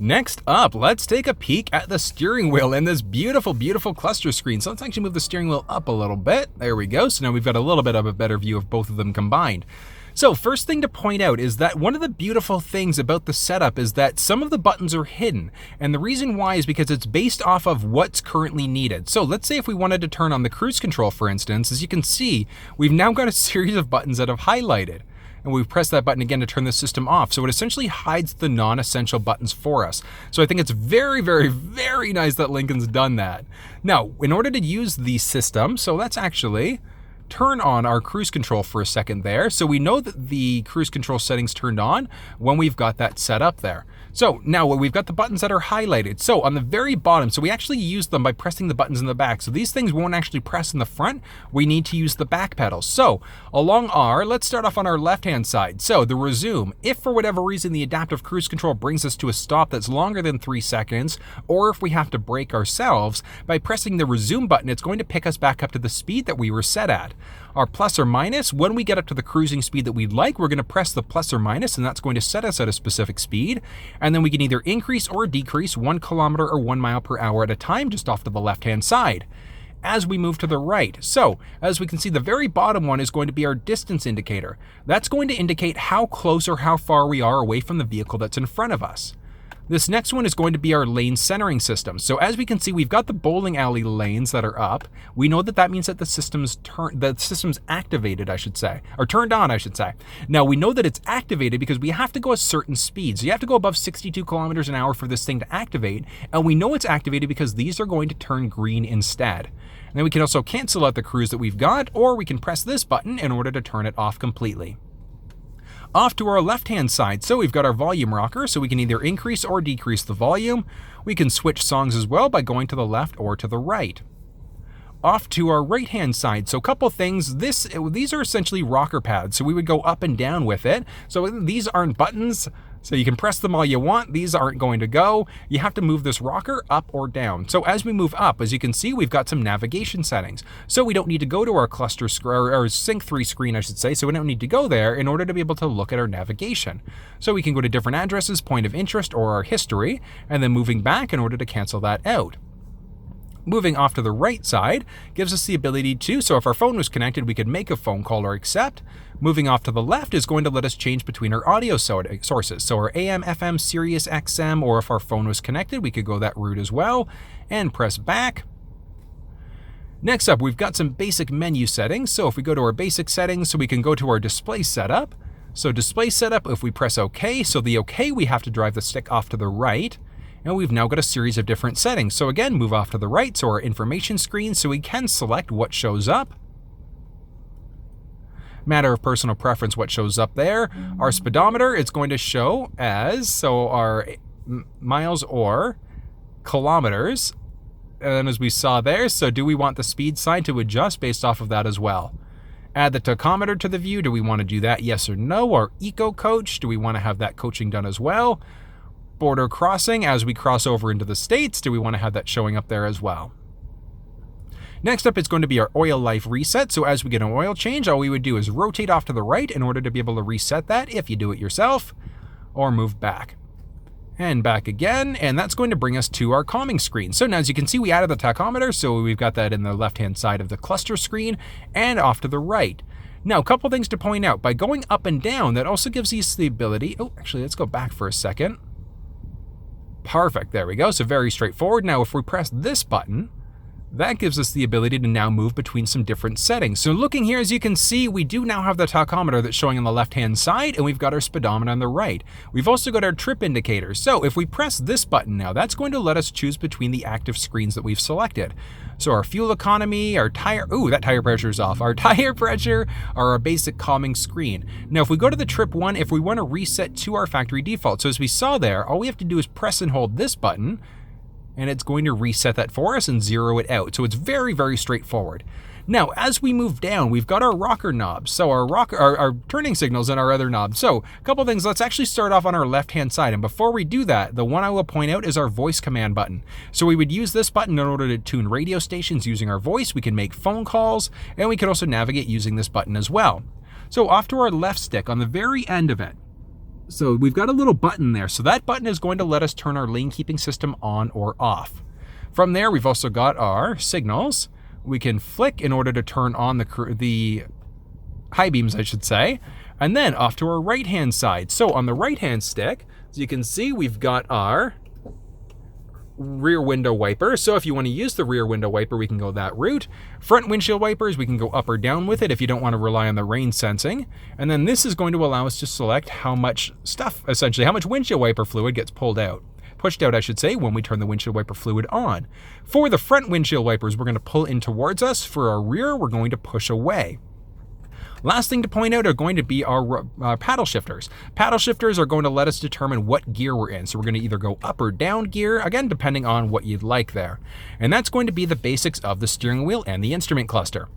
Next up, let's take a peek at the steering wheel and this beautiful, beautiful cluster screen. So let's actually move the steering wheel up a little bit. There we go. So now we've got a little bit of a better view of both of them combined. So first thing to point out is that one of the beautiful things about the setup is that some of the buttons are hidden. And the reason why is because it's based off of what's currently needed. So let's say if we wanted to turn on the cruise control, for instance, as you can see, we've now got a series of buttons that have highlighted. And we press that button again to turn the system off. So it essentially hides the non-essential buttons for us. So I think it's very, very, very nice that Lincoln's done that. Now, in order to use the system, so let's actually turn on our cruise control for a second there. So we know that the cruise control settings turned on when we've got that set up there. So now we've got the buttons that are highlighted. So on the very bottom, so we actually use them by pressing the buttons in the back. So these things won't actually press in the front. We need to use the back pedals. So along let's start off on our left-hand side. So the resume, if for whatever reason the adaptive cruise control brings us to a stop that's longer than 3 seconds, or if we have to brake ourselves, by pressing the resume button, it's going to pick us back up to the speed that we were set at. Our plus or minus, when we get up to the cruising speed that we'd like, we're going to press the plus or minus, and that's going to set us at a specific speed. And then we can either increase or decrease 1 kilometer or 1 mile per hour at a time, just off to the left-hand side. As we move to the right, so as we can see, the very bottom one is going to be our distance indicator. That's going to indicate how close or how far we are away from the vehicle that's in front of us. This next one is going to be our lane centering system. So as we can see, we've got the bowling alley lanes that are up. We know that that means that the system's activated, I should say, or turned on, I should say. Now we know that it's activated because we have to go a certain speed. So you have to go above 62 kilometers an hour for this thing to activate. And we know it's activated because these are going to turn green instead. And then we can also cancel out the cruise that we've got, or we can press this button in order to turn it off completely. Off to our left-hand side, so we've got our volume rocker, so we can either increase or decrease the volume. We can switch songs as well by going to the left or to the right. Off to our right-hand side, so a couple things. These are essentially rocker pads, so we would go up and down with it. So these aren't buttons, so you can press them all you want. These aren't going to go. You have to move this rocker up or down. So as we move up, as you can see, we've got some navigation settings. So we don't need to go to our cluster or sync 3 screen, I should say. So we don't need to go there in order to be able to look at our navigation. So we can go to different addresses, point of interest, or our history, and then moving back in order to cancel that out. Moving off to the right side gives us the ability to, so if our phone was connected, we could make a phone call or accept. Moving off to the left is going to let us change between our audio sources. So our AM, FM, Sirius XM, or if our phone was connected, we could go that route as well and press back. Next up, we've got some basic menu settings. So if we go to our basic settings, so we can go to our display setup. So display setup, if we press OK, so the OK, we have to drive the stick off to the right. And we've now got a series of different settings. So again, move off to the right, so our information screen, so we can select what shows up. Matter of personal preference, what shows up there. Our speedometer, it's going to show as, so our miles or kilometers. And as we saw there, so do we want the speed sign to adjust based off of that as well? Add the tachometer to the view. Do we want to do that? Yes or no? Or eco coach, do we want to have that coaching done as well? Border crossing, as we cross over into the States, do we want to have that showing up there as well? Next up, it's going to be our oil life reset. So as we get an oil change, all we would do is rotate off to the right in order to be able to reset that if you do it yourself, or move back. And back again, and that's going to bring us to our calming screen. So now as you can see, we added the tachometer, so we've got that in the left-hand side of the cluster screen, and off to the right. Now, a couple things to point out. By going up and down, that also gives us the ability, actually, let's go back for a second. Perfect, there we go, so very straightforward. Now, if we press this button, that gives us the ability to now move between some different settings. So looking here, as you can see, we do now have the tachometer that's showing on the left-hand side, and we've got our speedometer on the right. We've also got our trip indicator. So if we press this button now, that's going to let us choose between the active screens that we've selected. So our fuel economy, our tire, that tire pressure is off, our tire pressure, or our basic calming screen. Now, if we go to the trip one, if we want to reset to our factory default, so as we saw there, all we have to do is press and hold this button, and it's going to reset that for us and zero it out. So it's very, very straightforward. Now, as we move down, we've got our rocker knobs. So our turning signals and our other knobs. So a couple things, let's actually start off on our left-hand side. And before we do that, the one I will point out is our voice command button. So we would use this button in order to tune radio stations using our voice. We can make phone calls, and we can also navigate using this button as well. So off to our left stick on the very end of it, So we've got a little button there. So that button is going to let us turn our lane keeping system on or off. From there, we've also got our signals. We can flick in order to turn on the high beams, I should say. And then off to our right-hand side. So on the right-hand stick, as you can see, we've got our rear window wiper. So if you want to use the rear window wiper, we can go that route. Front windshield wipers, we can go up or down with it if you don't want to rely on the rain sensing. And then this is going to allow us to select how much stuff, essentially, how much windshield wiper fluid gets pushed out, I should say, when we turn the windshield wiper fluid on. For the front windshield wipers, we're going to pull in towards us. For our rear, we're going to push away. Last thing to point out are going to be our paddle shifters. Paddle shifters are going to let us determine what gear we're in. So we're going to either go up or down gear, again, depending on what you'd like there. And that's going to be the basics of the steering wheel and the instrument cluster.